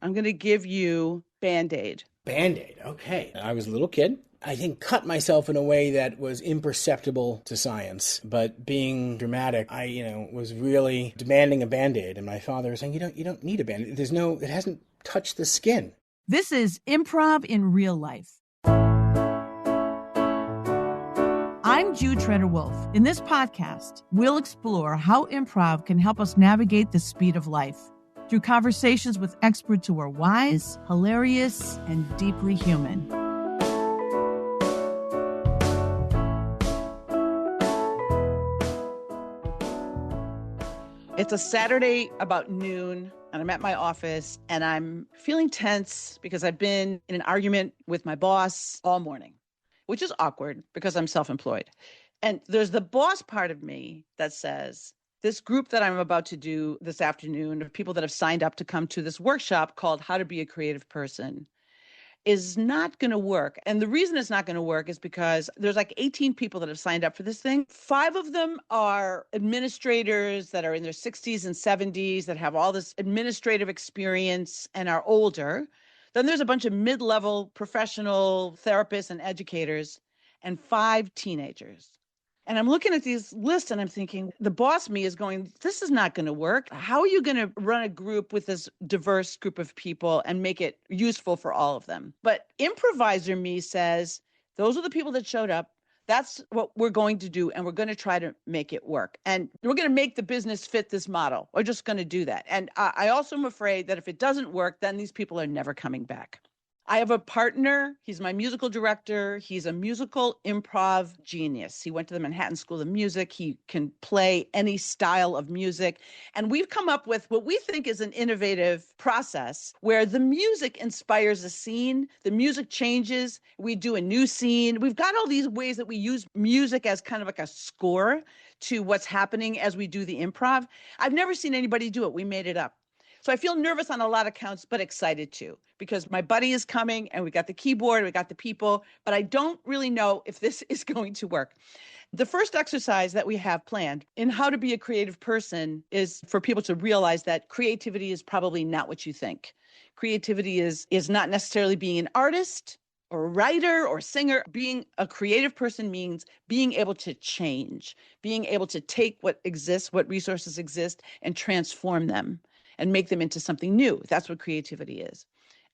I'm going to give you Band-Aid. Band-Aid. Okay. I was a little kid. I think cut myself in a way that was imperceptible to science, but being dramatic, I, was really demanding a Band-Aid, and my father was saying, you don't need a Band-Aid. It hasn't touched the skin. This is Improv in Real Life. I'm Jude Treder-Wolff. In this podcast, we'll explore how improv can help us navigate the speed of life through conversations with experts who are wise, hilarious, and deeply human. It's a Saturday about noon, and I'm at my office, and I'm feeling tense because I've been in an argument with my boss all morning, which is awkward because I'm self-employed. And there's the boss part of me that says, this group that I'm about to do this afternoon of people that have signed up to come to this workshop called How to Be a Creative Person is not going to work. And the reason it's not going to work is because there's like 18 people that have signed up for this thing. 5 of them are administrators that are in their 60s and 70s that have all this administrative experience and are older. Then there's a bunch of mid-level professional therapists and educators and 5 teenagers. And I'm looking at these lists and I'm thinking, the boss me is going, this is not going to work. How are you going to run a group with this diverse group of people and make it useful for all of them? But improviser me says, those are the people that showed up. That's what we're going to do. And we're going to try to make it work. And we're going to make the business fit this model. We're just going to do that. And I also am afraid that if it doesn't work, then these people are never coming back. I have a partner. He's my musical director. He's a musical improv genius. He went to the Manhattan School of Music. He can play any style of music. And we've come up with what we think is an innovative process where the music inspires a scene. The music changes. We do a new scene. We've got all these ways that we use music as kind of like a score to what's happening as we do the improv. I've never seen anybody do it. We made it up. So I feel nervous on a lot of counts, but excited too, because my buddy is coming and we got the keyboard, we got the people, but I don't really know if this is going to work. The first exercise that we have planned in How to Be a Creative Person is for people to realize that creativity is probably not what you think. Creativity is not necessarily being an artist or a writer or singer. Being a creative person means being able to change, being able to take what exists, what resources exist, and transform them and make them into something new. That's what creativity is.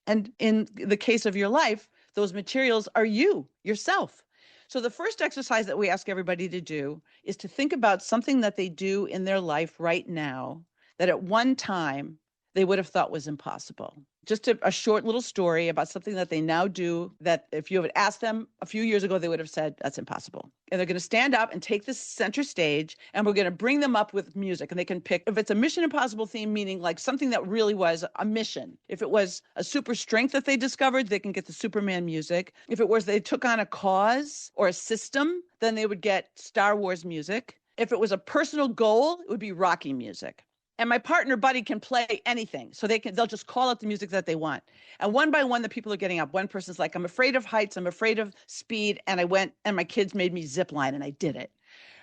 And in the case of your life, those materials are you, yourself. So the first exercise that we ask everybody to do is to think about something that they do in their life right now that at one time they would have thought was impossible. Just a short little story about something that they now do that if you had asked them a few years ago, they would have said, that's impossible. And they're going to stand up and take this center stage, and we're going to bring them up with music. And they can pick, if it's a Mission Impossible theme, meaning like something that really was a mission. If it was a super strength that they discovered, they can get the Superman music. If it was they took on a cause or a system, then they would get Star Wars music. If it was a personal goal, it would be Rocky music. And my partner buddy can play anything. So they'll just call out the music that they want. And one by one, the people are getting up. One person's like, I'm afraid of heights. I'm afraid of speed. And I went and my kids made me zip line and I did it.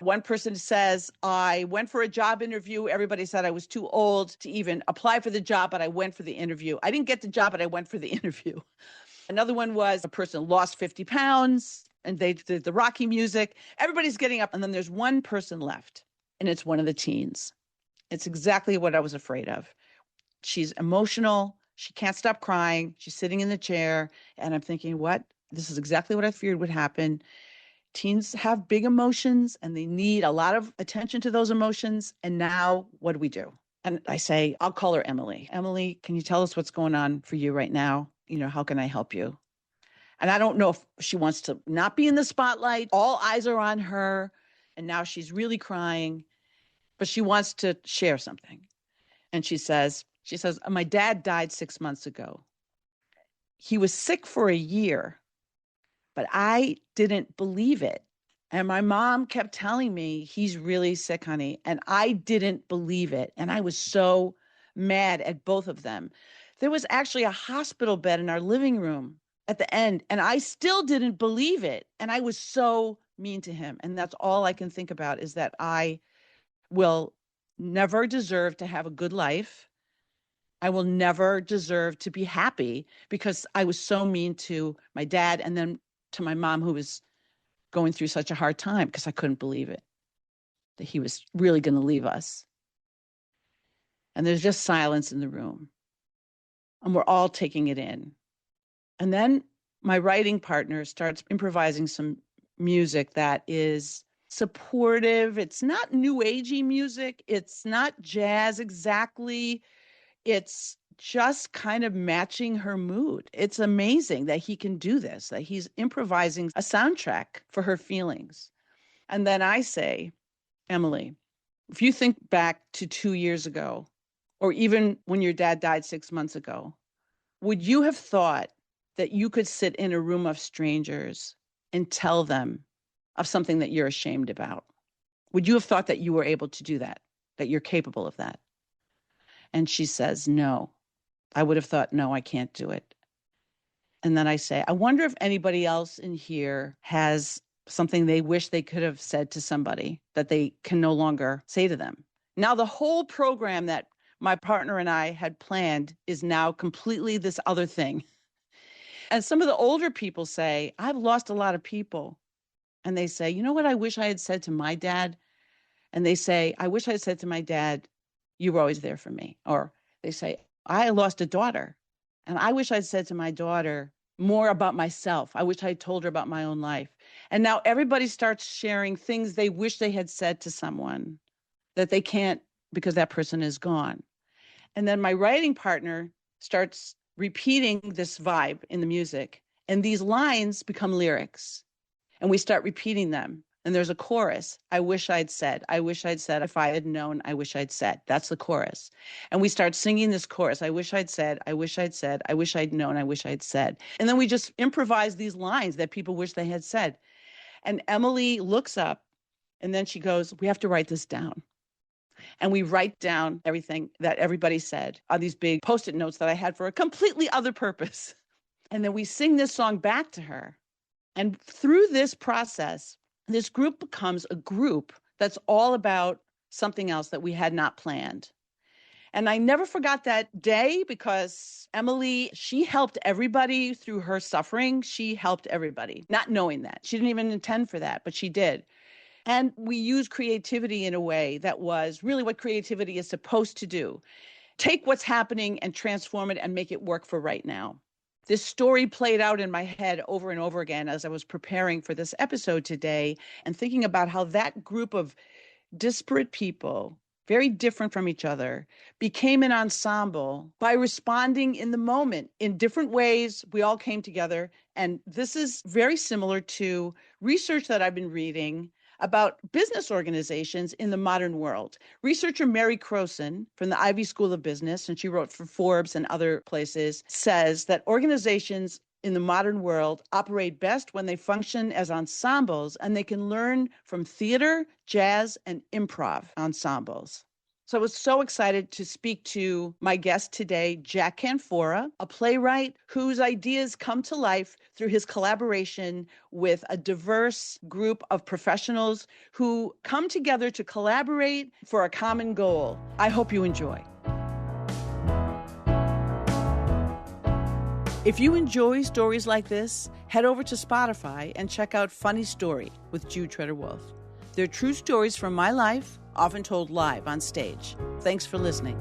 One person says, I went for a job interview. Everybody said I was too old to even apply for the job, but I went for the interview. I didn't get the job, but I went for the interview. Another one was a person lost 50 pounds and they did the Rocky music. Everybody's getting up. And then there's one person left and it's one of the teens. It's exactly what I was afraid of. She's emotional. She can't stop crying. She's sitting in the chair. And I'm thinking, what? This is exactly what I feared would happen. Teens have big emotions and they need a lot of attention to those emotions. And now what do we do? And I say, I'll call her Emily. Emily, can you tell us what's going on for you right now? How can I help you? And I don't know if she wants to not be in the spotlight. All eyes are on her. And now she's really crying. But she wants to share something. And she says, my dad died 6 months ago. He was sick for a year, but I didn't believe it. And my mom kept telling me, he's really sick, honey. And I didn't believe it. And I was so mad at both of them. There was actually a hospital bed in our living room at the end, and I still didn't believe it. And I was so mean to him. And that's all I can think about is that I will never deserve to have a good life I will never deserve to be happy because I was so mean to my dad and then to my mom, who was going through such a hard time because I couldn't believe it, that he was really going to leave us. And there's just silence in the room. And we're all taking it in. And then my writing partner starts improvising some music that is supportive. It's not new agey music. It's not jazz exactly. It's just kind of matching her mood. It's amazing that he can do this, that he's improvising a soundtrack for her feelings. And then I say, Emily, if you think back to 2 years ago, or even when your dad died 6 months ago, would you have thought that you could sit in a room of strangers and tell them of something that you're ashamed about? Would you have thought that you were able to do that, that you're capable of that? And she says, no. I would have thought, no, I can't do it. And then I say, I wonder if anybody else in here has something they wish they could have said to somebody that they can no longer say to them. Now, the whole program that my partner and I had planned is now completely this other thing. And some of the older people say, I've lost a lot of people. And they say, you know what I wish I had said to my dad? And they say, I wish I had said to my dad, you were always there for me. Or they say, I lost a daughter. And I wish I'd said to my daughter more about myself. I wish I had told her about my own life. And now everybody starts sharing things they wish they had said to someone that they can't because that person is gone. And then my writing partner starts repeating this vibe in the music. And these lines become lyrics. And we start repeating them. And there's a chorus. I wish I'd said, I wish I'd said, if I had known, I wish I'd said. That's the chorus. And we start singing this chorus. I wish I'd said, I wish I'd said, I wish I'd known, I wish I'd said. And then we just improvise these lines that people wish they had said. And Emily looks up and then she goes, we have to write this down. And we write down everything that everybody said on these big Post-it notes that I had for a completely other purpose. And then we sing this song back to her. And through this process, this group becomes a group that's all about something else that we had not planned. And I never forgot that day because Emily, she helped everybody through her suffering. She helped everybody, not knowing that. She didn't even intend for that, but she did. And we used creativity in a way that was really what creativity is supposed to do. Take what's happening and transform it and make it work for right now. This story played out in my head over and over again as I was preparing for this episode today and thinking about how that group of disparate people, very different from each other, became an ensemble by responding in the moment in different ways. We all came together. And this is very similar to research that I've been reading about business organizations in the modern world. Researcher Mary Crowson from the Ivy School of Business, and she wrote for Forbes and other places, says that organizations in the modern world operate best when they function as ensembles and they can learn from theater, jazz, and improv ensembles. So I was so excited to speak to my guest today, Jack Canfora, a playwright whose ideas come to life through his collaboration with a diverse group of professionals who come together to collaborate for a common goal. I hope you enjoy. If you enjoy stories like this, head over to Spotify and check out Funny Story with Jude Treder-Wolff. They're true stories from my life, often told live on stage. Thanks for listening.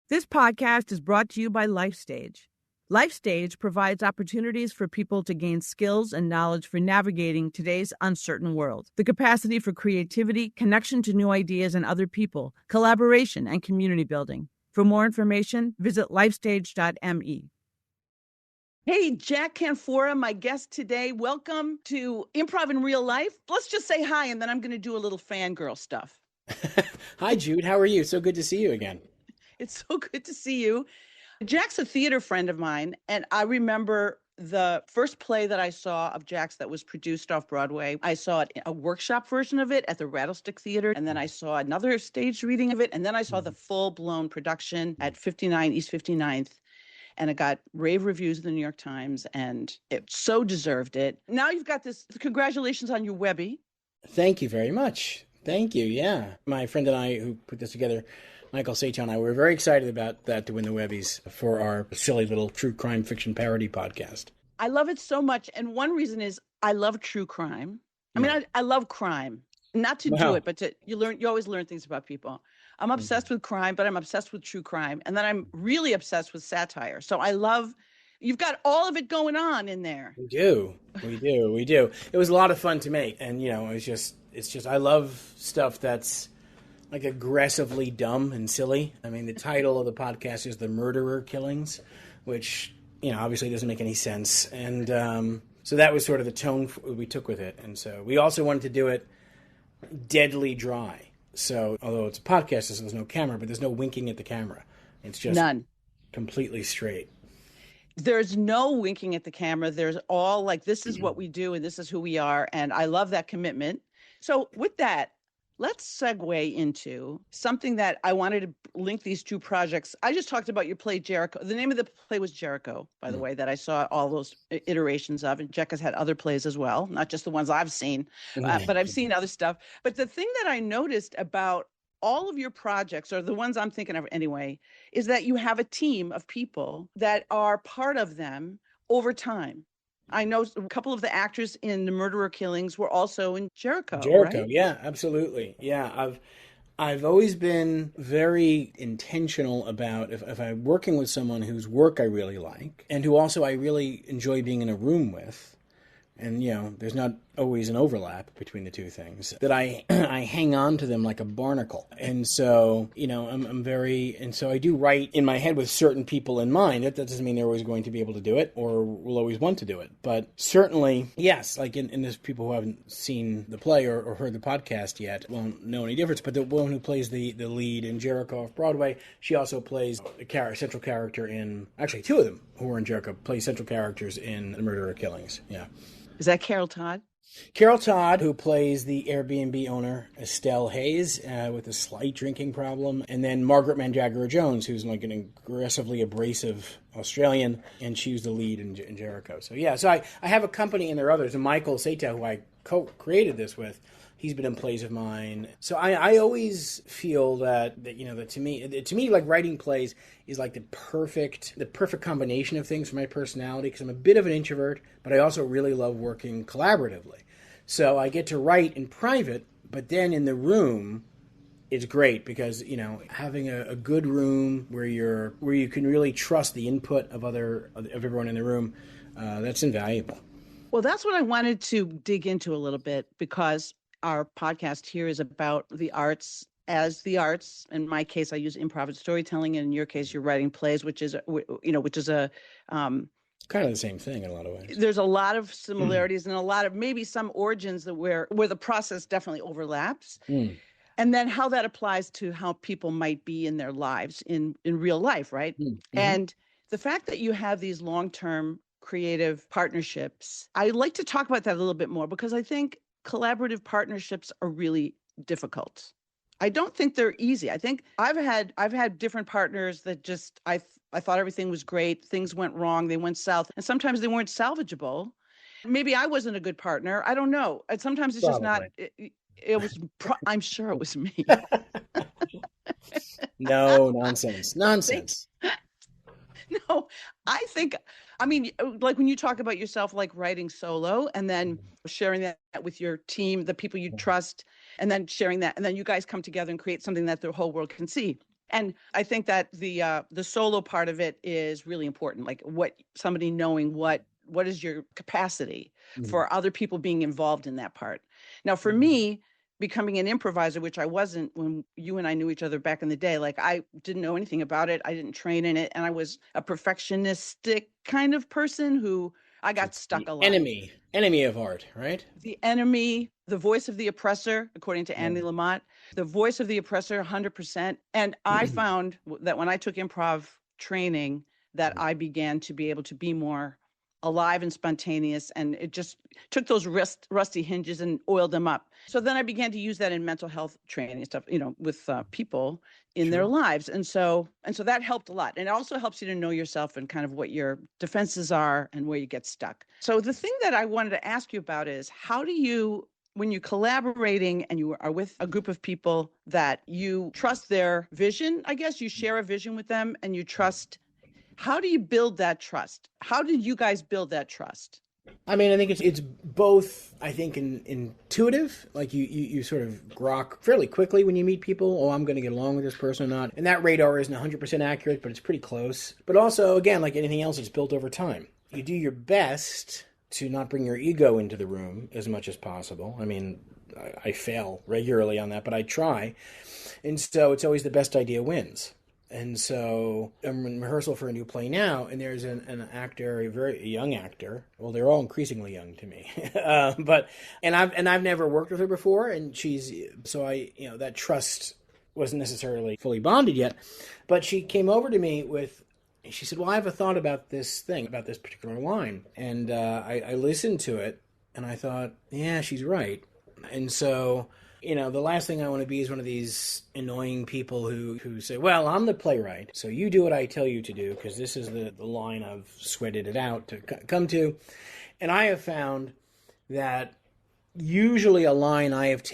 This podcast is brought to you by LifeStage. LifeStage provides opportunities for people to gain skills and knowledge for navigating today's uncertain world. The capacity for creativity, connection to new ideas and other people, collaboration, and community building. For more information, visit lifestage.me. Hey, Jack Canfora, my guest today. Welcome to Improv in Real Life. Let's just say hi, and then I'm going to do a little fangirl stuff. Hi, Jude. How are you? So good to see you again. It's so good to see you. Jack's a theater friend of mine, and I remember the first play that I saw of Jack's that was produced off Broadway. I saw it, a workshop version of it at the Rattlestick Theater, and then I saw another stage reading of it, and then I saw the full-blown production at 59 East 59th and it got rave reviews in the New York Times, and it so deserved it. Now you've got this. Congratulations on your Webby. Thank you very much. Thank you. Yeah. My friend and I who put this together, Michael Seitel and I, were very excited about that to win the Webbies for our silly little true crime fiction parody podcast. I love it so much. And one reason is I love true crime. I mean, I love crime, not to do it, but you always learn things about people. I'm obsessed with crime, but I'm obsessed with true crime. And then I'm really obsessed with satire. So you've got all of it going on in there. We do. It was a lot of fun to make. And, it's just, I love stuff that's like aggressively dumb and silly. I mean, the title of the podcast is The Murderer Killings, which, obviously doesn't make any sense. And so that was sort of the tone we took with it. And so we also wanted to do it deadly dry. So although it's a podcast, there's no camera, but there's no winking at the camera. It's just none. Completely straight. There's no winking at the camera. There's all like, this is what we do and this is who we are. And I love that commitment. So with that, let's segue into something that I wanted to link these two projects. I just talked about your play, Jericho. The name of the play was Jericho, by the way, that I saw all those iterations of. And Jekka's had other plays as well, not just the ones I've seen, but I've seen other stuff. But the thing that I noticed about all of your projects, or the ones I'm thinking of anyway, is that you have a team of people that are part of them over time. I know a couple of the actors in The Murderer Killings were also in Jericho. Right? Yeah, absolutely. Yeah, I've always been very intentional about if I'm working with someone whose work I really like and who also I really enjoy being in a room with. And, there's not always an overlap between the two things, that I hang on to them like a barnacle. And so, and so I do write in my head with certain people in mind. That doesn't mean they're always going to be able to do it or will always want to do it. But certainly, yes, like in this, people who haven't seen the play or heard the podcast yet won't know any difference. But the woman who plays the lead in Jericho off-Broadway, she also plays a central character in, actually two of them who are in Jericho, play central characters in The Murderer Killings. Yeah. Is that Carol Todd? Carol Todd, who plays the Airbnb owner, Estelle Hayes, with a slight drinking problem. And then Margaret Manjagara-Jones, who's like an aggressively abrasive Australian, and she was the lead in Jericho. So I have a company, and there are others. And Michael Seitel, who I co-created this with, he's been in plays of mine. So I always feel that to me, like writing plays is like the perfect combination of things for my personality, because I'm a bit of an introvert, but I also really love working collaboratively. So I get to write in private, but then in the room, it's great because, having a good room where you can really trust the input of everyone in the room, that's invaluable. Well, that's what I wanted to dig into a little bit, because our podcast here is about the arts as the arts. In my case, I use improv and storytelling, and in your case, you're writing plays, which is a kind of the same thing in a lot of ways. There's a lot of similarities and a lot of maybe some origins where the process definitely overlaps. And then how that applies to how people might be in their lives in real life, right? Mm-hmm. And the fact that you have these long-term creative partnerships, I like to talk about that a little bit more, because I think collaborative partnerships are really difficult. I don't think they're easy. I think I've had different partners that just I thought everything was great. Things went wrong. They went south, and sometimes they weren't salvageable. Maybe I wasn't a good partner. I don't know. And sometimes it's Probably. Just not. It was. I'm sure it was me. No, nonsense. No, I mean, like when you talk about yourself, like writing solo and then sharing that with your team, the people you trust, and then sharing that, and then you guys come together and create something that the whole world can see. And I think that the solo part of it is really important. Like somebody knowing what is your capacity for other people being involved in that part. Now, for me, becoming an improviser, which I wasn't when you and I knew each other back in the day, like I didn't know anything about it. I didn't train in it. And I was a perfectionistic kind of person who I got stuck a lot. Enemy of art, right? The enemy, the voice of the oppressor, according to Annie Lamott, the voice of the oppressor, 100%. And I found that when I took improv training, that I began to be able to be more alive and spontaneous, and it just took those rusty hinges and oiled them up. So then I began to use that in mental health training stuff, with people in their lives. And so that helped a lot. And it also helps you to know yourself and kind of what your defenses are and where you get stuck. So the thing that I wanted to ask you about is, how do you, when you're collaborating and you are with a group of people that you trust their vision, I guess you share a vision with them and you trust, how do you build that trust? How did you guys build that trust? I mean, I think it's both, I think, intuitive. Like you sort of grok fairly quickly when you meet people. Oh, I'm going to get along with this person or not. And that radar isn't 100% accurate, but it's pretty close. But also, again, like anything else, it's built over time. You do your best to not bring your ego into the room as much as possible. I mean, I fail regularly on that, but I try. And so it's always the best idea wins. And so I'm in rehearsal for a new play now, and there's an actor, a very young actor. Well, they're all increasingly young to me, I've never worked with her before, and that trust wasn't necessarily fully bonded yet. But she came over to me she said, "Well, I have a thought about this thing, about this particular line," and I listened to it, and I thought, yeah, she's right, and so. The last thing I want to be is one of these annoying people who say, well, I'm the playwright, so you do what I tell you to do, because this is the line I've sweated it out to come to. And I have found that usually a line I've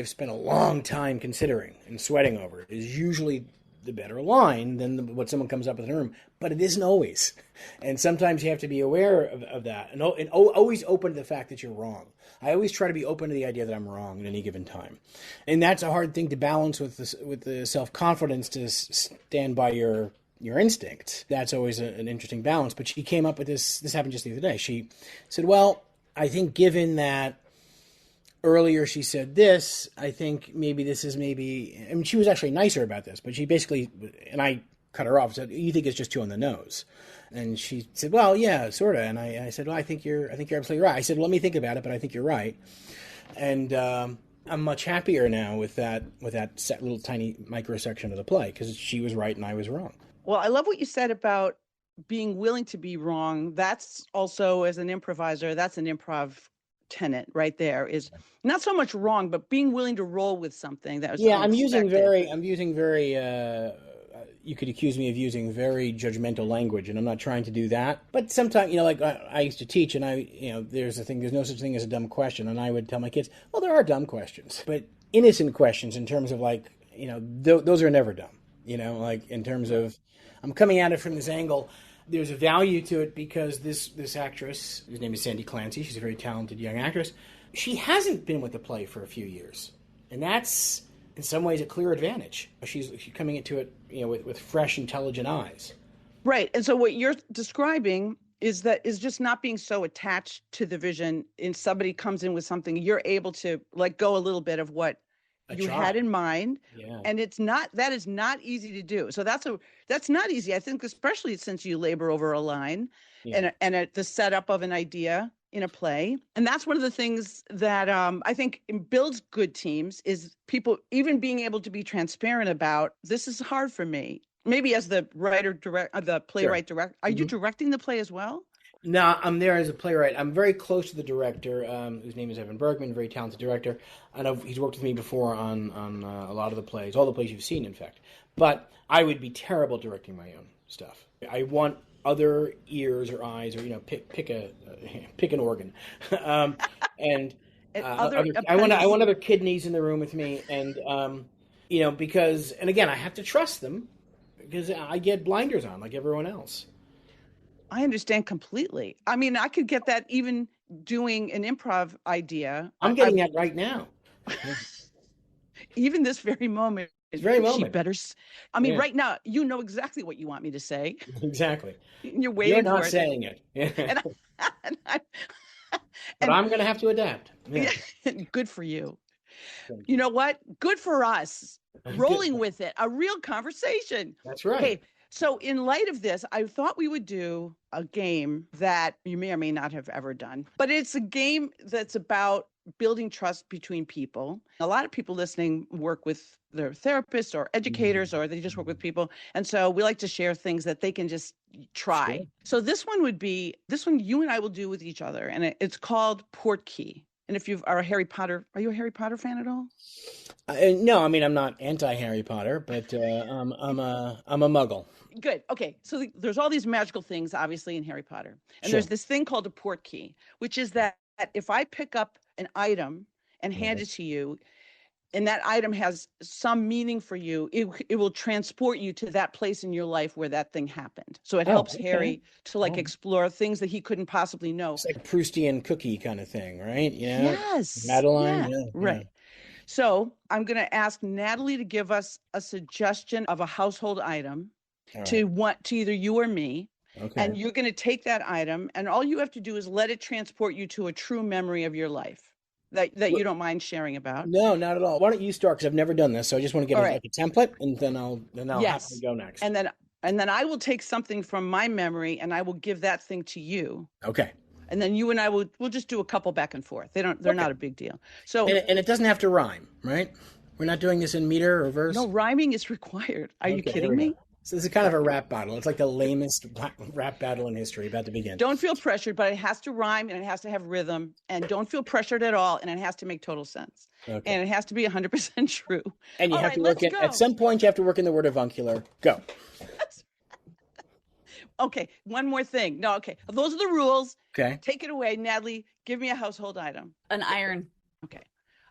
spent a long time considering and sweating over is usually the better line than what someone comes up with in a room. But it isn't always. And sometimes you have to be aware of that and always open to the fact that you're wrong. I always try to be open to the idea that I'm wrong at any given time. And that's a hard thing to balance with the self-confidence to stand by your instincts. That's always an interesting balance. But she came up with this happened just the other day. She said, well, I think given that earlier she said this, I think she was actually nicer about this, but she basically, and I cut her off, said, you think it's just too on the nose. And she said, well, yeah, sort of. And I said, well, I think you're absolutely right. I said, let me think about it, but I think you're right. And I'm much happier now with that little tiny microsection of the play, because she was right and I was wrong. Well, I love what you said about being willing to be wrong. That's also, as an improviser, that's an improv tenet right there, is not so much wrong, but being willing to roll with something that was I'm using very you could accuse me of using very judgmental language, and I'm not trying to do that. But sometimes, like I used to teach, and there's no such thing as a dumb question, and I would tell my kids, well, there are dumb questions, but innocent questions in terms of those are never dumb. Like in terms of, I'm coming at it from this angle. There's a value to it because this actress, whose name is Sandy Clancy, she's a very talented young actress. She hasn't been with the play for a few years, and that's in some ways a clear advantage. She's coming into it, with fresh, intelligent eyes. Right, and so what you're describing is just not being so attached to the vision. And somebody comes in with something, you're able to let go a little bit of what you had in mind. Yeah. And that is not easy to do. So that's not easy. I think, especially since you labor over a line, yeah, and the setup of an idea in a play. And that's one of the things that I think builds good teams, is people even being able to be transparent about, this is hard for me. Maybe as the playwright director. Are you directing the play as well? No, I'm there as a playwright. I'm very close to the director, whose name is Evan Bergman, very talented director. I know he's worked with me before on a lot of the plays, all the plays you've seen, in fact. But I would be terrible directing my own stuff. I want other ears or eyes, or pick an organ, and I want other kidneys in the room with me, and because, and again, I have to trust them because I get blinders on like everyone else. I understand completely. I mean, I could get that even doing an improv idea. I'm getting that right now. Even this very moment. This very moment. She better. I mean, right now, you know exactly what you want me to say. Exactly. You're waiting. You're not for saying it. But I'm going to have to adapt. Yeah. Good for you. You know what? Good for us. Rolling with it. A real conversation. That's right. Okay. So in light of this, I thought we would do a game that you may or may not have ever done, but it's a game that's about building trust between people. A lot of people listening work with their therapists or educators, or they just work with people. And so we like to share things that they can just try. Sure. So this one you and I will do with each other. And it's called Portkey. And if you are are you a Harry Potter fan at all? No, I mean, I'm not anti-Harry Potter, but I'm a muggle. Good. Okay. So there's all these magical things, obviously, in Harry Potter. And Sure. there's this thing called a Portkey, which is that if I pick up an item and hand it to you, and that item has some meaning for you, it will transport you to that place in your life where that thing happened. So it helps Harry to explore things that he couldn't possibly know. It's like a Proustian cookie kind of thing, right? Yes. Madeline. Yeah. Right. So I'm going to ask Natalie to give us a suggestion of a household item to either you or me. Okay. And you're going to take that item, and all you have to do is let it transport you to a true memory of your life that you don't mind sharing about. No, not at all. Why don't you start? Because I've never done this, so I just want to get like a template, and then I'll have to go next. And then I will take something from my memory, and I will give that thing to you. Okay. And then you and I we'll just do a couple back and forth. They're not a big deal. So and it doesn't have to rhyme, right? We're not doing this in meter or verse. No, rhyming is required. Are you kidding me? So this is kind of a rap battle. It's like the lamest rap battle in history about to begin. Don't feel pressured, but it has to rhyme and it has to have rhythm. And don't feel pressured at all. And it has to make total sense. Okay. And it has to be 100% true. And you have to work at some point, you have to work in the word avuncular. Go. Okay. One more thing. No, okay. Those are the rules. Okay. Take it away. Natalie, give me a household item. An iron. Okay.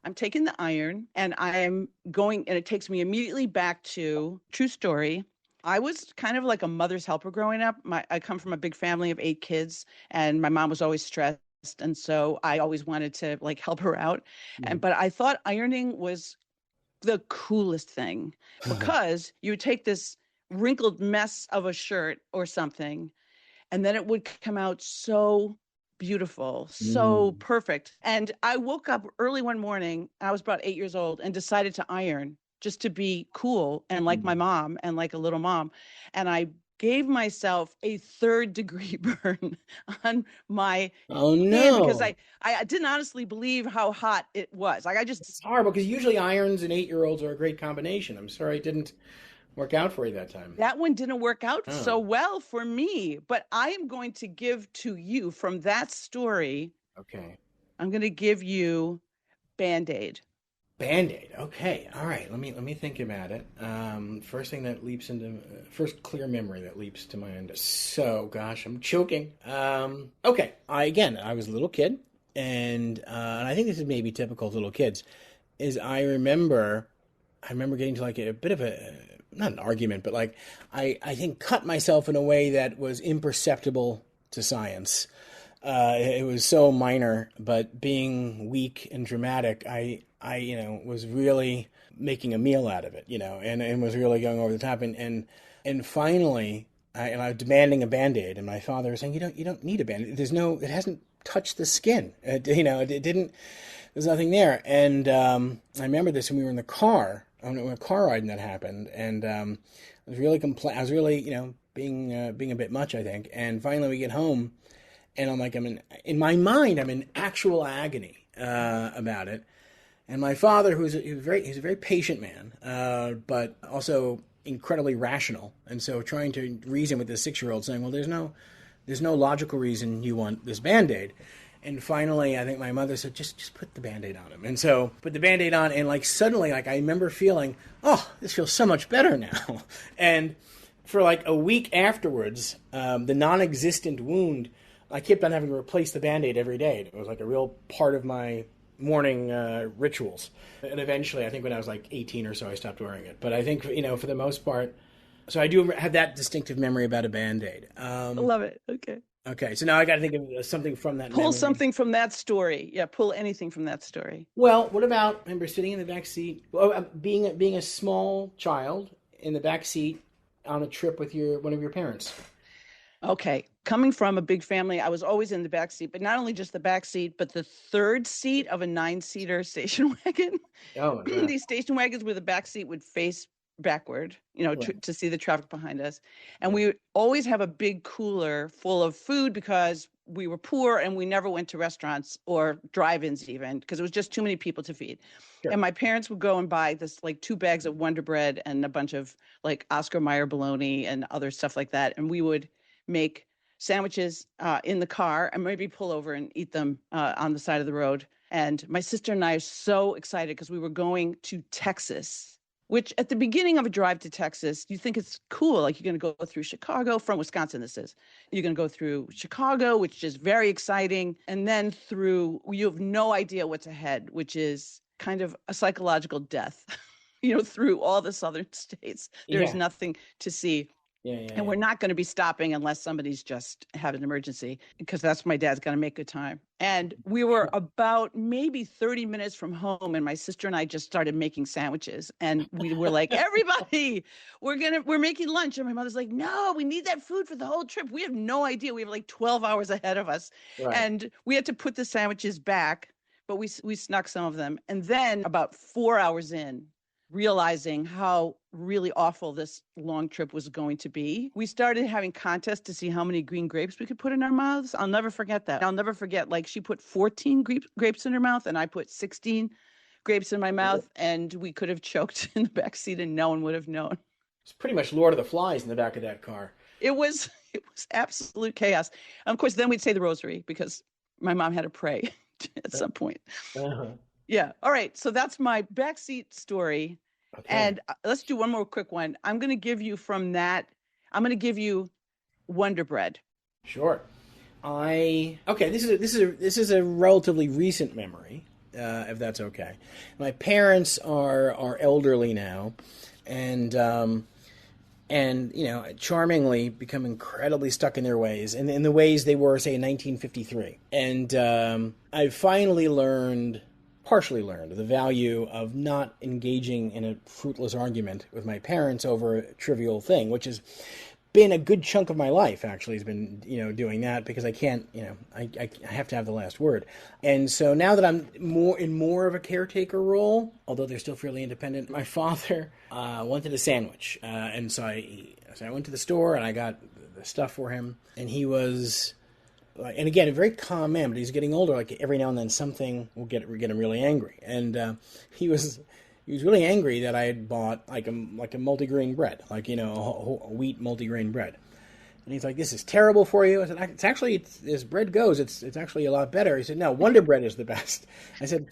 I'm taking the iron and I'm going, and it takes me immediately back to true story. I was kind of like a mother's helper growing up. I come from a big family of 8 kids, and my mom was always stressed. And so I always wanted to help her out. But I thought ironing was the coolest thing because you would take this wrinkled mess of a shirt or something, and then it would come out so beautiful, so perfect. And I woke up early one morning, I was about 8 years old, and decided to iron just to be cool and like my mom and like a little mom. And I gave myself a 3rd-degree burn on my hand because I didn't honestly believe how hot it was. It's horrible because usually irons and 8-year-olds are a great combination. I'm sorry it didn't work out for you that time. That one didn't work out so well for me, but I am going to give to you from that story. Okay. I'm going to give you Band-Aid. Band-Aid. Okay. All right. Let me think about it. First clear memory that leaps to mind. So, gosh, I'm choking. Okay. I was a little kid, and I think this is maybe typical of little kids. Is I remember getting to a bit of not an argument, but I think cut myself in a way that was imperceptible to science. It was so minor, but being weak and dramatic, I was really making a meal out of it, and was really going over the top. And finally, I was demanding a Band-Aid, and my father was saying, you don't need a Band-Aid. It hasn't touched the skin. It didn't, there's nothing there. And I remember this when we were in the car, on a car ride, and that happened. And I was really being a bit much, I think. And finally we get home, and I'm in my mind, I'm in actual agony about it. And my father, he's a very patient man, but also incredibly rational. And so trying to reason with this 6-year-old, saying, well, there's no logical reason you want this Band-Aid. And finally, I think my mother said, just put the Band-Aid on him. And so put the Band-Aid on, and suddenly, I remember feeling, oh, this feels so much better now. And for a week afterwards, the non-existent wound, I kept on having to replace the Band-Aid every day. It was a real part of my morning rituals. And eventually, I think when I was 18 or so, I stopped wearing it. But I think, for the most part, so I do have that distinctive memory about a Band-Aid. I love it. Okay, so now I got to think of something from that memory. Pull something from that story. Yeah, pull anything from that story. Well, what about, remember sitting in the back seat, being a small child in the back seat on a trip with one of your parents? Okay, coming from a big family, I was always in the back seat, but not only just the back seat, but the 3rd seat of a 9-seater station wagon. Oh, my God. These station wagons where the back seat would face backward, Right. to see the traffic behind us. And we would always have a big cooler full of food because we were poor and we never went to restaurants or drive-ins even because it was just too many people to feed. Sure. And my parents would go and buy this like 2 bags of Wonder Bread and a bunch of like Oscar Mayer bologna and other stuff like that. And we would make sandwiches in the car and maybe pull over and eat them on the side of the road. And my sister and I are so excited because we were going to Texas, which at the beginning of a drive to Texas, you think it's cool. Like you're going to go through Chicago from Wisconsin, this is. You're going to go through Chicago, which is very exciting. And then you have no idea what's ahead, which is kind of a psychological death, through all the southern states. There's nothing to see. And we're not going to be stopping unless somebody's just had an emergency because that's my dad's going to make good time. And we were about maybe 30 minutes from home and my sister and I just started making sandwiches and we were like, everybody, we're making lunch. And my mother's like, no, we need that food for the whole trip. We have no idea. We have like 12 hours ahead of us. Right. And we had to put the sandwiches back, but we snuck some of them. And then about 4 hours in, realizing how really awful this long trip was going to be, we started having contests to see how many green grapes we could put in our mouths. I'll never forget that. I'll never forget, like she put 14 grapes in her mouth and I put 16 grapes in my mouth and we could have choked in the back seat and no one would have known. It's pretty much Lord of the Flies in the back of that car. It was absolute chaos. And of course, then we'd say the rosary because my mom had to pray at some point. Uh-huh. Yeah. All right. So that's my backseat story. Okay. And let's do one more quick one. I'm going to give you from that. I'm going to give you Wonder Bread. Sure. This is a relatively recent memory, if that's okay. My parents are elderly now, and charmingly become incredibly stuck in their ways, and in the ways they were, say, in 1953. And I finally partially learned the value of not engaging in a fruitless argument with my parents over a trivial thing, which has been a good chunk of my life, actually, has been, doing that because I can't, I have to have the last word. And so now that I'm more of a caretaker role, although they're still fairly independent, my father wanted a sandwich. And so I went to the store and I got the stuff for him, and he was... And again, a very calm man, but he's getting older. Like every now and then, something will get him really angry. And he was really angry that I had bought like a multigrain bread, like a wheat multigrain bread. And he's like, "This is terrible for you." I said, "It's actually as bread goes, it's actually a lot better." He said, "No, Wonder Bread is the best." I said,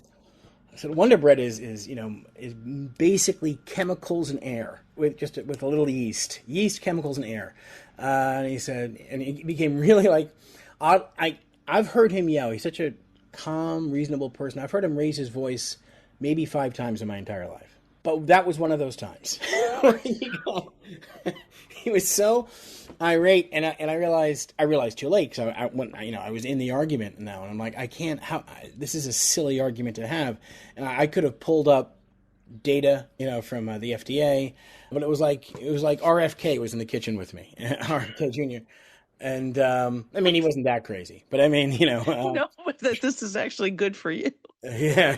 "Wonder Bread is basically chemicals and air with a little yeast, chemicals and air." And he said, and he became really like. I've heard him yell. He's such a calm, reasonable person. I've heard him raise his voice maybe 5 times in my entire life. But that was one of those times. He was so irate, and I realized too late because I was in the argument now, and I'm like, I can't. This is a silly argument to have, and I could have pulled up data, from the FDA, but it was like RFK was in the kitchen with me, RFK Jr. And, he wasn't that crazy, but no, but this is actually good for you. Yeah.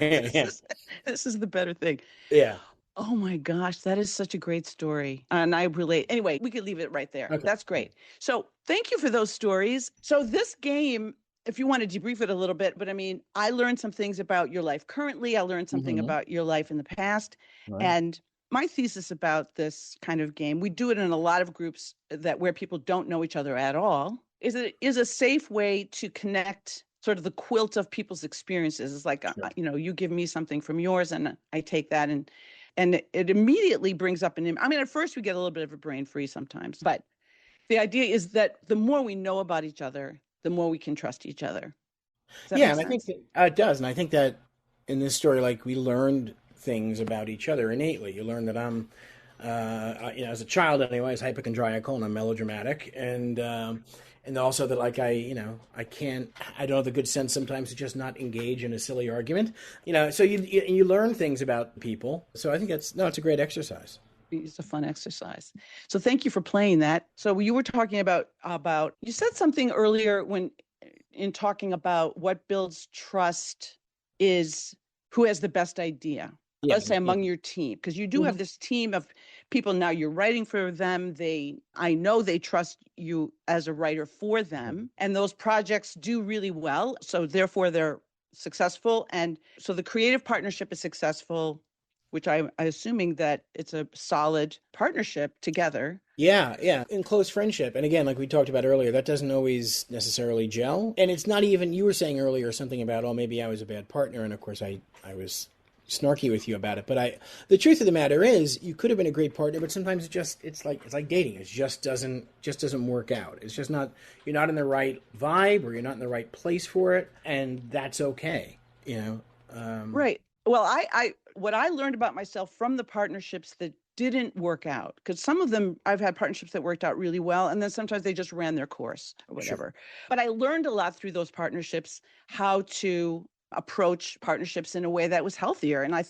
This is the better thing. Yeah. Oh my gosh, that is such a great story. And I relate. Anyway, we could leave it right there. Okay. That's great. So thank you for those stories. So this game, if you want to debrief it a little bit, but I learned some things about your life currently. I learned something about your life in the past. Right. And my thesis about this kind of game, we do it in a lot of groups where people don't know each other at all, is it is a safe way to connect sort of the quilt of people's experiences. It's like, sure. You give me something from yours and I take that and it immediately brings up at first we get a little bit of a brain freeze sometimes, but the idea is that the more we know about each other, the more we can trust each other. Yeah, and I think that, it does. And I think that in this story, like we learned things about each other innately. You learn that I'm, as a child anyway, I was hypochondriacal and I'm melodramatic, and also that like I don't have the good sense sometimes to just not engage in a silly argument. So you learn things about people. So I think it's a great exercise. It's a fun exercise. So thank you for playing that. So you were talking about you said something earlier in talking about what builds trust is who has the best idea. Yeah, let's say among your team, because you do have this team of people now you're writing for them. I know they trust you as a writer for them, and those projects do really well. So therefore they're successful. And so the creative partnership is successful, which I'm assuming that it's a solid partnership together. Yeah, yeah, in close friendship. And again, like we talked about earlier, that doesn't always necessarily gel. And it's not even, you were saying earlier something about, oh, maybe I was a bad partner. And of course, I was snarky with you about it. But the truth of the matter is, you could have been a great partner, but sometimes it's like dating. It just doesn't work out. It's just not, you're not in the right vibe, or you're not in the right place for it. And that's okay, Right. Well, what I learned about myself from the partnerships that didn't work out, because some of them I've had partnerships that worked out really well, and then sometimes they just ran their course or whatever. Sure. But I learned a lot through those partnerships how to approach partnerships in a way that was healthier. And I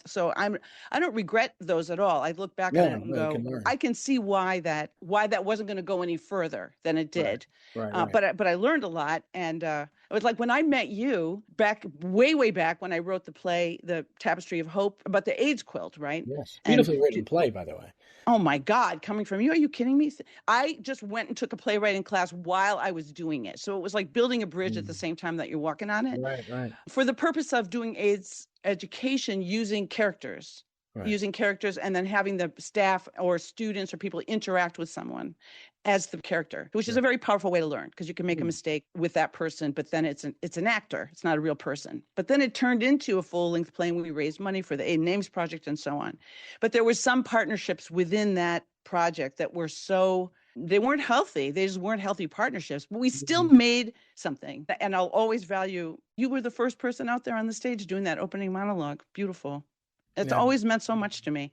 don't regret those at all. I look back on it and go, I can see why that wasn't going to go any further than it did. Right. But I learned a lot. And it was like when I met you back, way back when I wrote the play, The Tapestry of Hope, about the AIDS quilt, right? Yes. Beautifully written play, by the way. Oh my God, coming from you. Are you kidding me? I just went and took a playwriting class while I was doing it. So it was like building a bridge at the same time that you're walking on it. Right. For the purpose of doing AIDS education using characters. Using characters and then having the staff or students or people interact with someone as the character, which is a very powerful way to learn, because you can make a mistake with that person, but then it's an actor. It's not a real person. But then it turned into a full-length play, and we raised money for the Aid Names Project and so on. But there were some partnerships within that project that were they weren't healthy. They just weren't healthy partnerships, but we still made something. And I'll always value, you were the first person out there on the stage doing that opening monologue. Beautiful. It's always meant so much to me.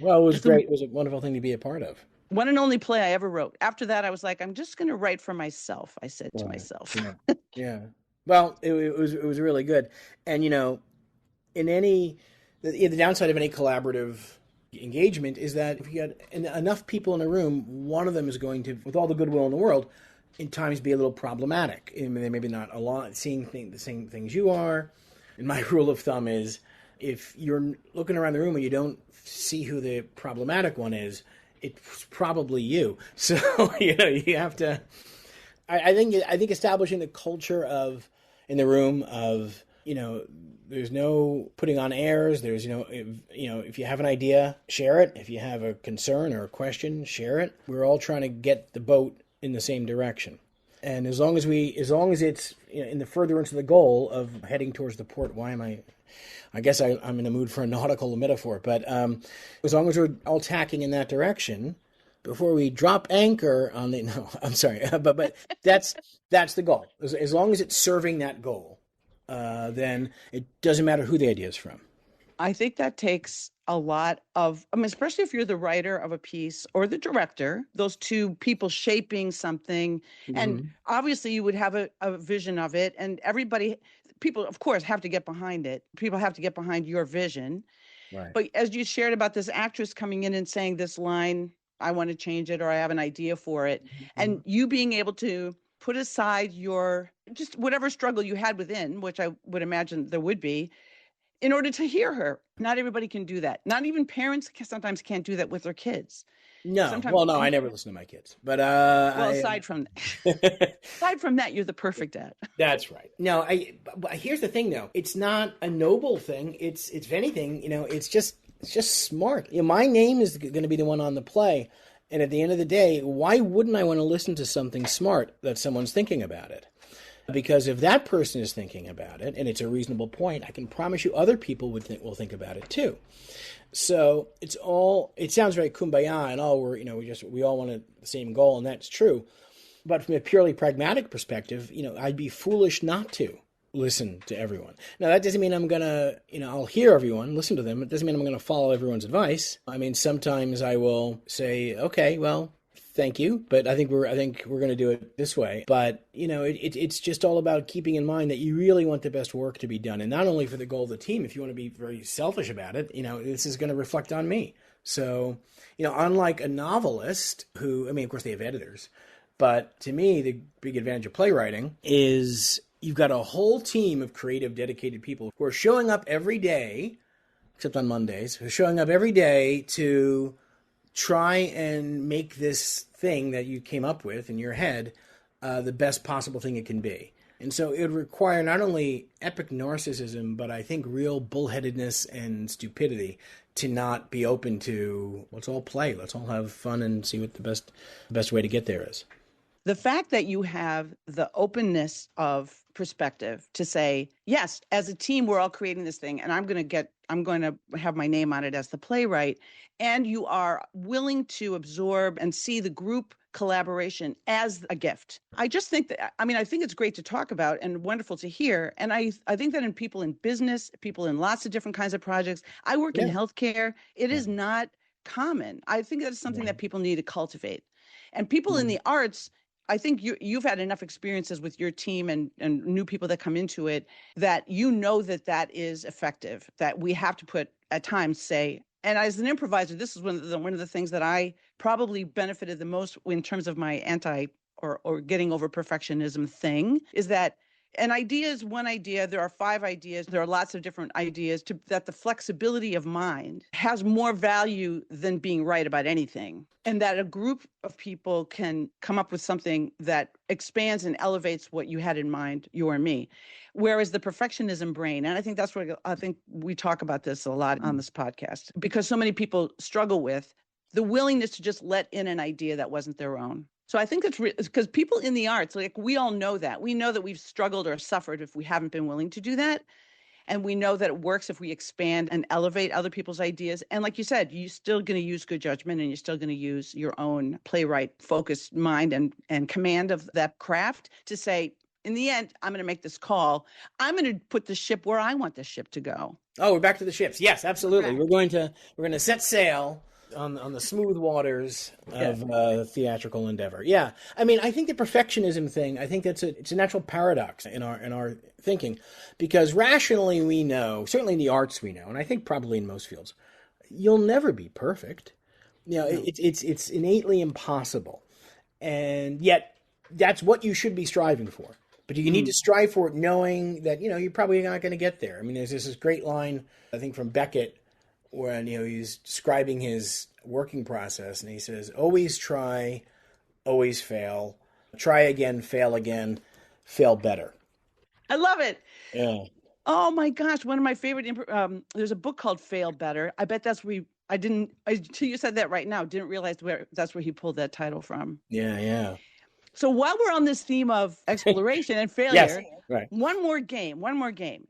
Well, it was great. It was a wonderful thing to be a part of. One and only play I ever wrote. After that, I was like, I'm just going to write for myself, I said to myself. Yeah. Well, it was really good. And, the downside of any collaborative engagement is that if you got enough people in a room, one of them is going to, with all the goodwill in the world, in times be a little problematic. I mean, they maybe not a lot seeing the same things you are. And my rule of thumb is, if you're looking around the room and you don't see who the problematic one is, it's probably you. So, you have to, I think establishing the culture in the room of, there's no putting on airs. There's, if you have an idea, share it. If you have a concern or a question, share it. We're all trying to get the boat in the same direction. And as long as it's in the furtherance of the goal of heading towards the port, I guess I'm in the mood for a nautical metaphor, but as long as we're all tacking in that direction, before we drop anchor on I'm sorry, but that's the goal. As long as it's serving that goal, then it doesn't matter who the idea is from. I think that takes a lot of, especially if you're the writer of a piece or the director, those two people shaping something. Mm-hmm. And obviously you would have a vision of it, and people, of course, have to get behind it. People have to get behind your vision. Right. But as you shared about this actress coming in and saying this line, I want to change it, or I have an idea for it. Mm-hmm. And you being able to put aside your, just whatever struggle you had within, which I would imagine there would be, in order to hear her. Not everybody can do that. Not even parents sometimes can't do that with their kids. No, I never listen to my kids. But aside from that, you're the perfect dad. That's right. No, here's the thing, though. It's not a noble thing. It's if anything, it's just smart. My name is going to be the one on the play, and at the end of the day, why wouldn't I want to listen to something smart that someone's thinking about it? Because if that person is thinking about it, and it's a reasonable point, I can promise you other people will think about it too. So it sounds very kumbaya and all, we all want the same goal, and that's true. But from a purely pragmatic perspective, I'd be foolish not to listen to everyone. Now, that doesn't mean I'm going to, I'll hear everyone, listen to them. It doesn't mean I'm going to follow everyone's advice. Sometimes I will say, okay, well, thank you, but I think we're going to do it this way. But it's just all about keeping in mind that you really want the best work to be done, and not only for the goal of the team. If you want to be very selfish about it, this is going to reflect on me. So, unlike a novelist who, of course they have editors, but to me the big advantage of playwriting is you've got a whole team of creative, dedicated people who are showing up every day, except on Mondays, who are showing up every day to try and make this thing that you came up with in your head the best possible thing it can be. And so it would require not only epic narcissism, but I think real bullheadedness and stupidity to not be open to, let's all play, let's all have fun and see what the best way to get there is. The fact that you have the openness of perspective to say, yes, as a team, we're all creating this thing, and I'm going to have my name on it as the playwright. And you are willing to absorb and see the group collaboration as a gift. I just think that, I think it's great to talk about and wonderful to hear. And I think that in people in business, people in lots of different kinds of projects, I work in healthcare, it is not common. I think that's something that people need to cultivate. And people in the arts, I think you've had enough experiences with your team and new people that come into it that you know that is effective, that we have to put at times say, and as an improviser, this is one of the things that I probably benefited the most in terms of my or getting over perfectionism thing, is that an idea is one idea. There are 5 ideas. There are lots of different ideas that the flexibility of mind has more value than being right about anything. And that a group of people can come up with something that expands and elevates what you had in mind, you or me. Whereas the perfectionism brain, and I think that's what I think we talk about this a lot on this podcast, because so many people struggle with the willingness to just let in an idea that wasn't their own. So I think it's because people in the arts, like we all know that. We know that we've struggled or suffered if we haven't been willing to do that. And we know that it works if we expand and elevate other people's ideas. And like you said, you're still going to use good judgment and you're still going to use your own playwright focused mind and command of that craft to say, in the end, I'm going to make this call. I'm going to put the ship where I want the ship to go. Oh, we're back to the ships. Yes, absolutely. Correct. We're going to set sail on the smooth waters of theatrical endeavor. Yeah. I think the perfectionism thing, I think it's a natural paradox in our thinking, because rationally we know, certainly in the arts we know, and I think probably in most fields, you'll never be perfect. It's innately impossible. And yet that's what you should be striving for. But you need to strive for it knowing that, you're probably not going to get there. There's this great line, I think, from Beckett, when he's describing his working process, and he says, always try, always fail, try again, fail better. I love it. Yeah. Oh my gosh, one of my favorite there's a book called Fail Better. I bet that's where until you said that right now, didn't realize that's where he pulled that title from. Yeah. So while we're on this theme of exploration and failure, yes, right. One more game.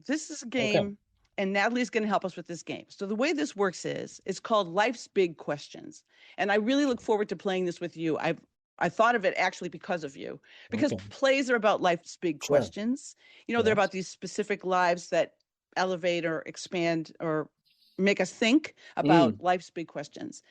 This is a game. Okay. And Natalie's going to help us with this game. So the way this works is, it's called Life's Big Questions. And I really look forward to playing this with you. I thought of it actually because of you, because plays are about life's big questions. They're about these specific lives that elevate or expand or make us think about life's big questions.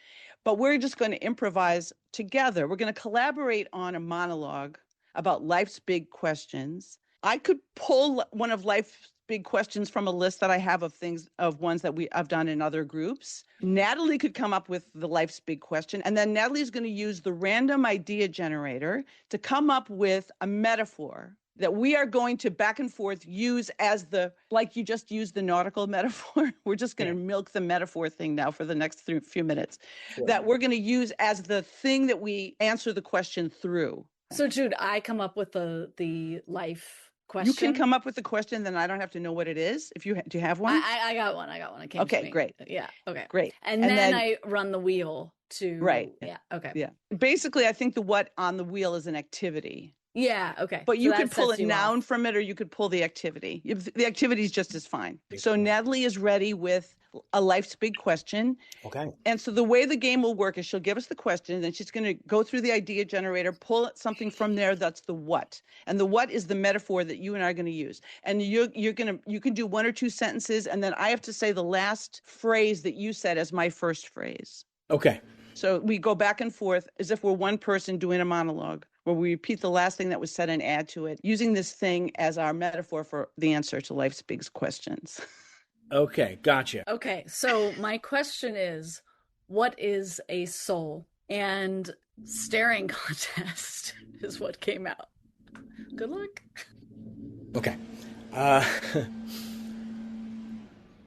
But we're just going to improvise together. We're going to collaborate on a monologue about life's big questions. I could pull one of life's big questions from a list that I have of ones that I've done in other groups. Natalie could come up with the life's big question, and then Natalie's going to use the random idea generator to come up with a metaphor that we are going to back and forth use as like you just used the nautical metaphor. We're just going to milk the metaphor thing now for the next few minutes. Sure. That we're going to use as the thing that we answer the question through. So Jude, I come up with the life question. You can come up with the question, then I don't have to know what it is. Do you have one? I got one. It came to me. Great. Yeah. Okay. Great. And then I run the wheel to. Right. Yeah. Okay. Yeah. Basically, I think the what on the wheel is an activity. Yeah. Okay. But you could pull a noun from it, or you could pull the activity. The activity is just as fine. So Natalie is ready with a life's big question. Okay. And so the way the game will work is she'll give us the question, and then she's going to go through the idea generator, pull something from there that's the what. And the what is the metaphor that you and I are going to use. And you can do 1 or 2 sentences, and then I have to say the last phrase that you said as my first phrase. Okay. So we go back and forth as if we're one person doing a monologue, where we repeat the last thing that was said and add to it, using this thing as our metaphor for the answer to life's big questions. Okay, gotcha. Okay, so my question is, what is a soul? And staring contest is what came out. Good luck. Okay.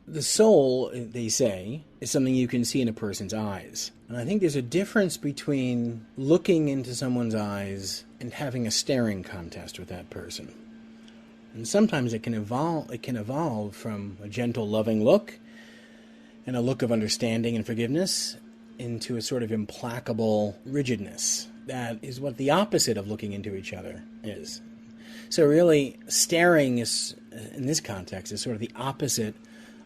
The soul, they say, is something you can see in a person's eyes. And I think there's a difference between looking into someone's eyes and having a staring contest with that person. And sometimes it can evolve from a gentle, loving look and a look of understanding and forgiveness into a sort of implacable rigidness. That is what the opposite of looking into each other is. So really, staring is, in this context, is sort of the opposite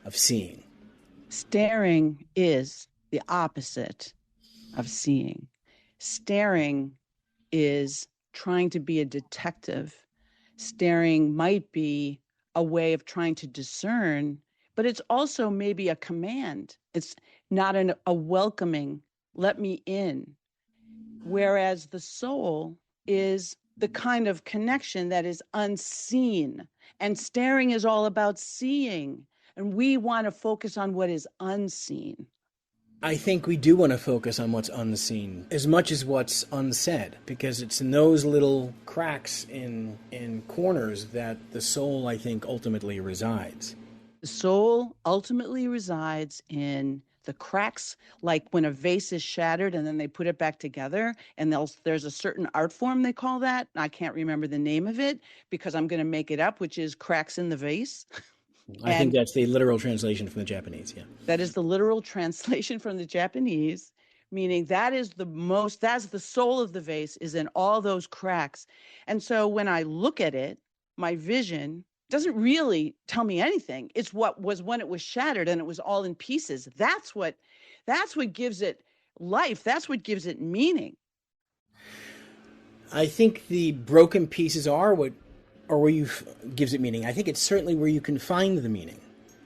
of seeing. Staring is the opposite of seeing. Staring is trying to be a detective. Staring might be a way of trying to discern, but it's also maybe a command. It's not a welcoming, let me in. Whereas the soul is the kind of connection that is unseen. And staring is all about seeing. And we want to focus on what is unseen. I think we do want to focus on what's unseen as much as what's unsaid, because it's in those little cracks in corners that the soul, I think, ultimately resides. The soul ultimately resides in the cracks, like when a vase is shattered and then they put it back together, and there's a certain art form they call that. I can't remember the name of it because I'm going to make it up, which is cracks in the vase. I think that's the literal translation from the Japanese, yeah. That is the literal translation from the Japanese, meaning that's the soul of the vase is in all those cracks. And so when I look at it, my vision doesn't really tell me anything. It's what was when it was shattered and it was all in pieces. That's what gives it life. That's what gives it meaning. I think the broken pieces are what, or where you gives it meaning. I think it's certainly where you can find the meaning.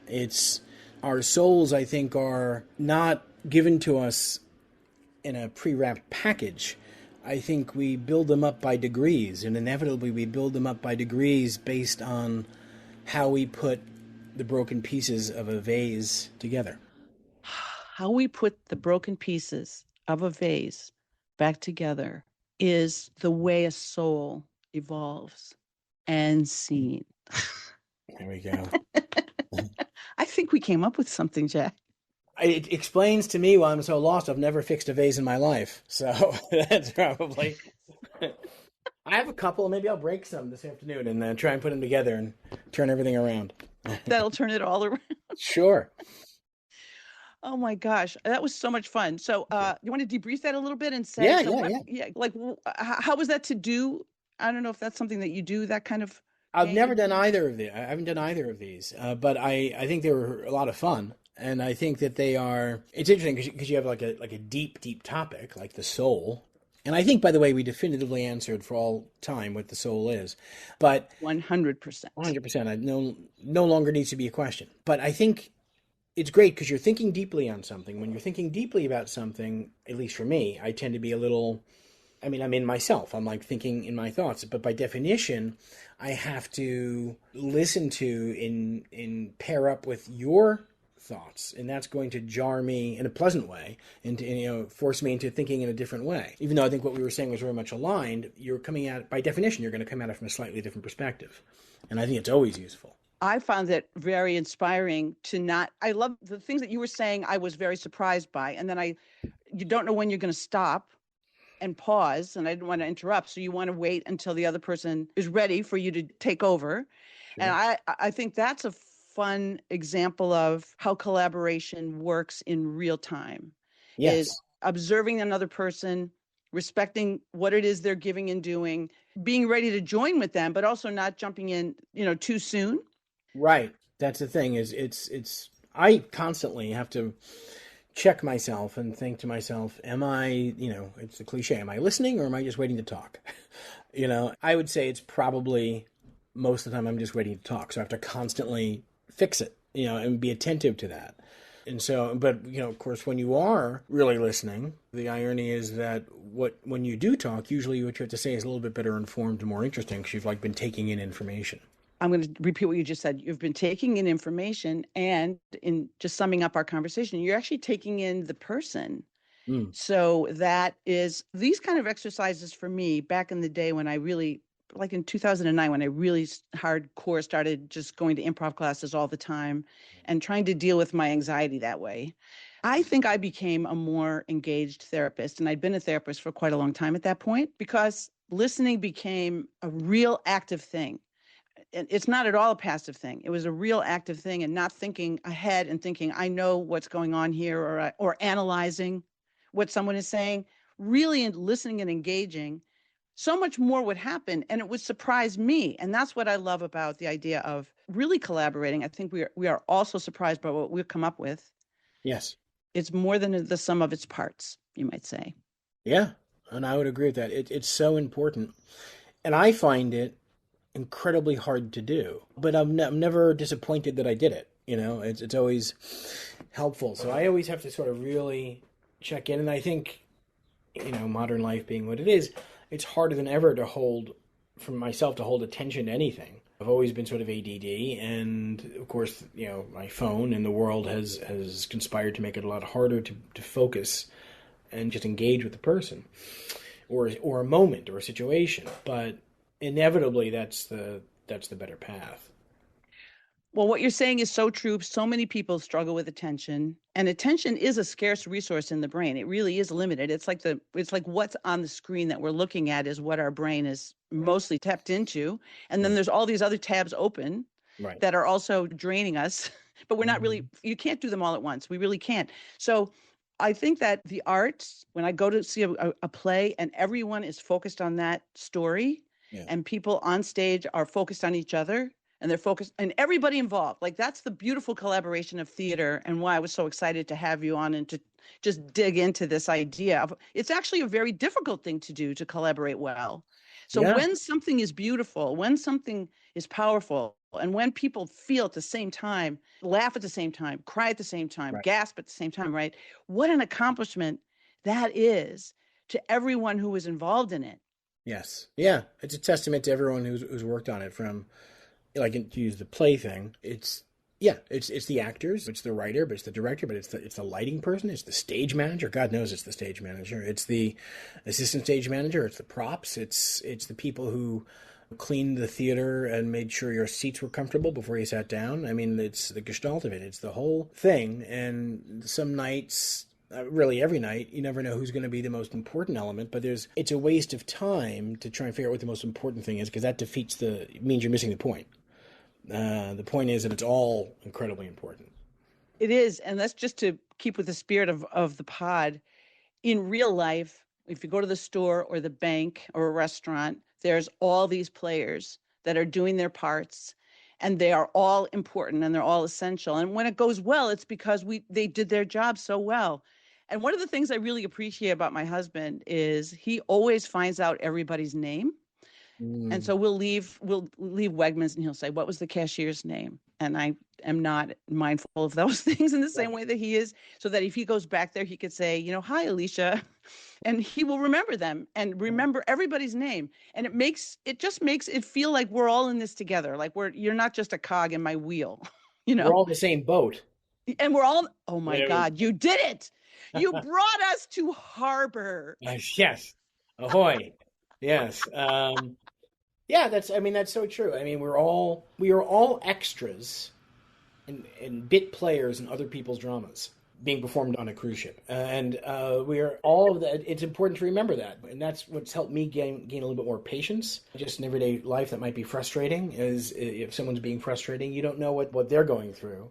It's our souls, I think, are not given to us in a pre-wrapped package. I think we build them up by degrees, and inevitably we build them up by degrees based on how we put the broken pieces of a vase together. How we put the broken pieces of a vase back together is the way a soul evolves and seen. There we go. I think we came up with something, Jack. It explains to me why I'm so lost. I've never fixed a vase in my life. So that's probably... I have a couple. Maybe I'll break some this afternoon and try and put them together and turn everything around. That'll turn it all around. Sure. Oh my gosh, that was so much fun. So you want to debrief that a little bit and say, yeah. Like, how was that to do? I don't know if that's something that you do, that kind of... I've never done either of these. I haven't done either of these, but I think they were a lot of fun. And I think that they are, it's interesting because you have like a deep, deep topic like the soul. And I think, by the way, we definitively answered for all time what the soul is. But 100%. 100%. No longer needs to be a question. But I think it's great because you're thinking deeply on something. When you're thinking deeply about something, at least for me, I tend to be a little, I'm in myself. I'm like thinking in my thoughts. But by definition, I have to listen to and pair up with your thoughts, and that's going to jar me in a pleasant way and force me into thinking in a different way. Even though I think what we were saying was very much aligned, you're coming at, by definition, you're going to come at it from a slightly different perspective. And I think it's always useful. I found it very inspiring I love the things that you were saying. I was very surprised by, and then you don't know when you're going to stop and pause, and I didn't want to interrupt. So you want to wait until the other person is ready for you to take over. Sure. And I think that's a fun example of how collaboration works in real time. Yes. Is observing another person, respecting what it is they're giving and doing, being ready to join with them, but also not jumping in, too soon. Right. That's the thing is I constantly have to check myself and think to myself, am I, it's a cliche, am I listening or am I just waiting to talk? I would say it's probably most of the time I'm just waiting to talk. So I have to constantly fix it, and be attentive to that. And so, but, of course, when you are really listening, the irony is that when you do talk, usually what you have to say is a little bit better informed and more interesting because you've been taking in information. I'm going to repeat what you just said. You've been taking in information, and in just summing up our conversation, you're actually taking in the person. So that is these kind of exercises for me back in the day when I really like in 2009 when I really hardcore started just going to improv classes all the time and trying to deal with my anxiety that way. I think I became a more engaged therapist, and I'd been a therapist for quite a long time at that point because listening became a real active thing. It's not at all a passive thing. It was a real active thing, and not thinking ahead and thinking, I know what's going on here, or analyzing what someone is saying. Really listening and engaging, so much more would happen, and it would surprise me. And that's what I love about the idea of really collaborating. I think we are also surprised by what we've come up with. Yes. It's more than the sum of its parts, you might say. Yeah, and I would agree with that. It's so important. And I find it incredibly hard to do, but I'm never disappointed that I did it. It's always helpful. So I always have to sort of really check in. And I think, modern life being what it is, it's harder than ever for myself to hold attention to anything. I've always been sort of ADD, and of course, my phone and the world has conspired to make it a lot harder to focus and just engage with the person or a moment or a situation. But inevitably, that's the better path. Well, what you're saying is so true. So many people struggle with attention, and attention is a scarce resource in the brain. It really is limited. It's like what's on the screen that we're looking at is what our brain is mostly tapped into. And then there's all these other tabs open that are also draining us, but we're not really, you can't do them all at once. We really can't. So I think that the arts, when I go to see a play and everyone is focused on that story, and people on stage are focused on each other, and they're focused, and everybody involved. Like, that's the beautiful collaboration of theater, and why I was so excited to have you on and to just dig into this idea of, it's actually a very difficult thing to do, to collaborate well. So when something is beautiful, when something is powerful, and when people feel at the same time, laugh at the same time, cry at the same time, gasp at the same time, right? What an accomplishment that is to everyone who was involved in it. Yes. Yeah. It's a testament to everyone who's worked on it, from, like, to use the play thing. It's the actors, it's the writer, but it's the director, but it's the lighting person, it's the stage manager. God knows it's the stage manager. It's the assistant stage manager. It's the props. It's the people who cleaned the theater and made sure your seats were comfortable before you sat down. I mean, it's the gestalt of it. It's the whole thing. And some nights, really every night, you never know who's going to be the most important element, but it's a waste of time to try and figure out what the most important thing is, because that means you're missing the point. The point is that it's all incredibly important. It is. And that's just to keep with the spirit of the pod. In real life, if you go to the store or the bank or a restaurant, there's all these players that are doing their parts, and they are all important and they're all essential. And when it goes well, it's because they did their job so well. And one of the things I really appreciate about my husband is he always finds out everybody's name. And so we'll leave Wegmans and he'll say, what was the cashier's name? And I am not mindful of those things in the same way that he is, so that if he goes back there, he could say, hi, Alicia, and he will remember them and remember everybody's name. And it just makes it feel like we're all in this together. Like you're not just a cog in my wheel, We're all in the same boat. And we're all, oh my God, you did it. You brought us to harbor. Yes. Ahoy. Yes. Yeah, that's so true. I mean, we are all extras and bit players in other people's dramas being performed on a cruise ship. And we are all of that. It's important to remember that. And that's what's helped me gain a little bit more patience. Just in everyday life that might be frustrating is if someone's being frustrating, you don't know what they're going through.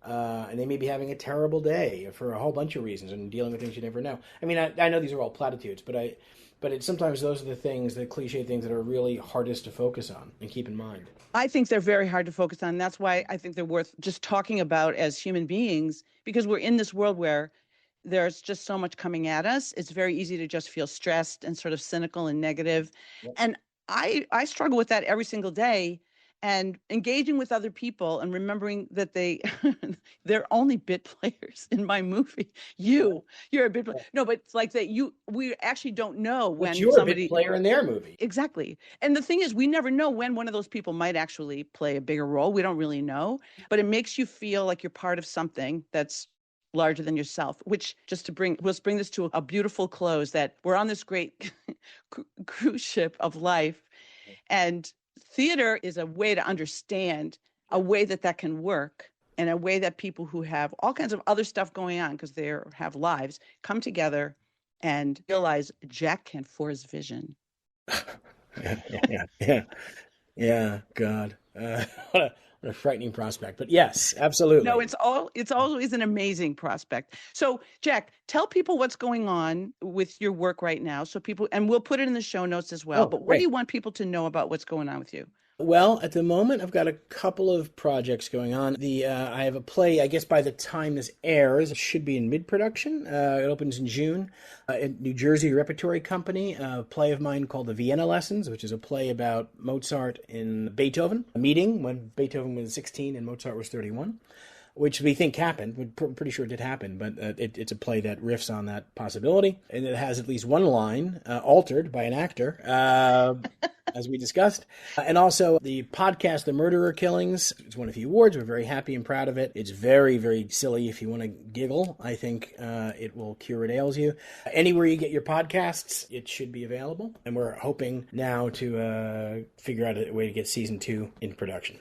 And they may be having a terrible day for a whole bunch of reasons and dealing with things you never know. I mean, I know these are all platitudes, but it's sometimes those are the things, the cliche things, that are really hardest to focus on and keep in mind. I think they're very hard to focus on. That's why I think they're worth just talking about as human beings, because we're in this world where there's just so much coming at us. It's very easy to just feel stressed and sort of cynical and negative. Yep. And I struggle with that every single day. And engaging with other people and remembering that they're only bit players in my movie. You're a bit player. No, but it's like that we actually don't know when you're somebody, a bit player in their movie. Exactly. And the thing is, we never know when one of those people might actually play a bigger role. We don't really know, but it makes you feel like you're part of something that's larger than yourself, which let's bring this to a beautiful close, that we're on this great cruise ship of life. And theater is a way to understand a way that can work, and a way that people who have all kinds of other stuff going on because they have lives come together and realize Jack Canfora's vision. Yeah. God, what a frightening prospect. But yes, absolutely. No, it's always an amazing prospect. So, Jack, tell people what's going on with your work right now. So people, and we'll put it in the show notes as well. But what do you want people to know about what's going on with you? Well, at the moment, I've got a couple of projects going on. I have a play, I guess by the time this airs, it should be in mid-production. It opens in June at New Jersey Repertory Company, a play of mine called The Vienna Lessons, which is a play about Mozart and Beethoven, a meeting when Beethoven was 16 and Mozart was 31. Which we think happened. We're pretty sure it did happen, but it's a play that riffs on that possibility. And it has at least one line altered by an actor, as we discussed. And also the podcast, The Murderer Killings, it's won a few awards. We're very happy and proud of it. It's very, very silly. If you want to giggle, I think it will cure what ails you. Anywhere you get your podcasts, it should be available. And we're hoping now to figure out a way to get season 2 in production.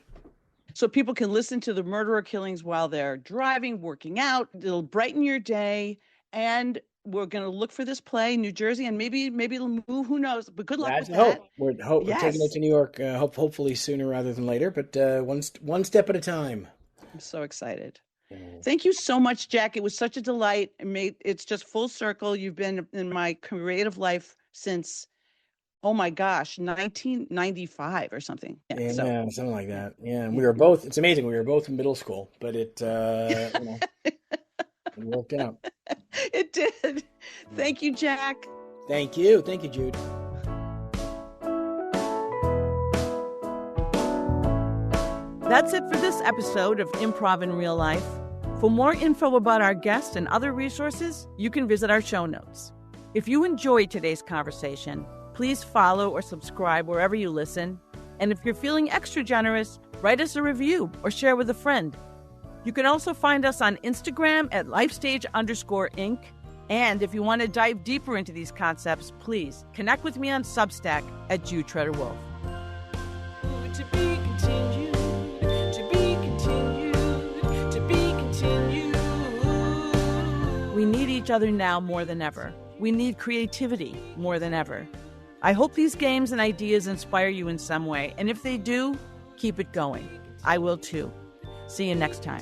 So people can listen to The Murderer Killings while they're driving, working out. It'll brighten your day. And we're going to look for this play, New Jersey, and maybe it'll move. Who knows? But good luck with that. We're taking it to New York, hopefully sooner rather than later, but one step at a time. I'm so excited. Thank you so much, Jack. It was such a delight. It's just full circle. You've been in my creative life since, oh my gosh, 1995 or something. Yeah, something like that. Yeah, and we were both, it's amazing, we were both in middle school, but it worked out. It did. Thank you, Jack. Thank you, Jude. That's it for this episode of Improv in Real Life. For more info about our guests and other resources, you can visit our show notes. If you enjoyed today's conversation, please follow or subscribe wherever you listen. And if you're feeling extra generous, write us a review or share with a friend. You can also find us on Instagram at lifestage_inc. And if you want to dive deeper into these concepts, please connect with me on Substack at Treder-Wolff. To be continued, to be continued, to be continued. We need each other now more than ever. We need creativity more than ever. I hope these games and ideas inspire you in some way, and if they do, keep it going. I will too. See you next time.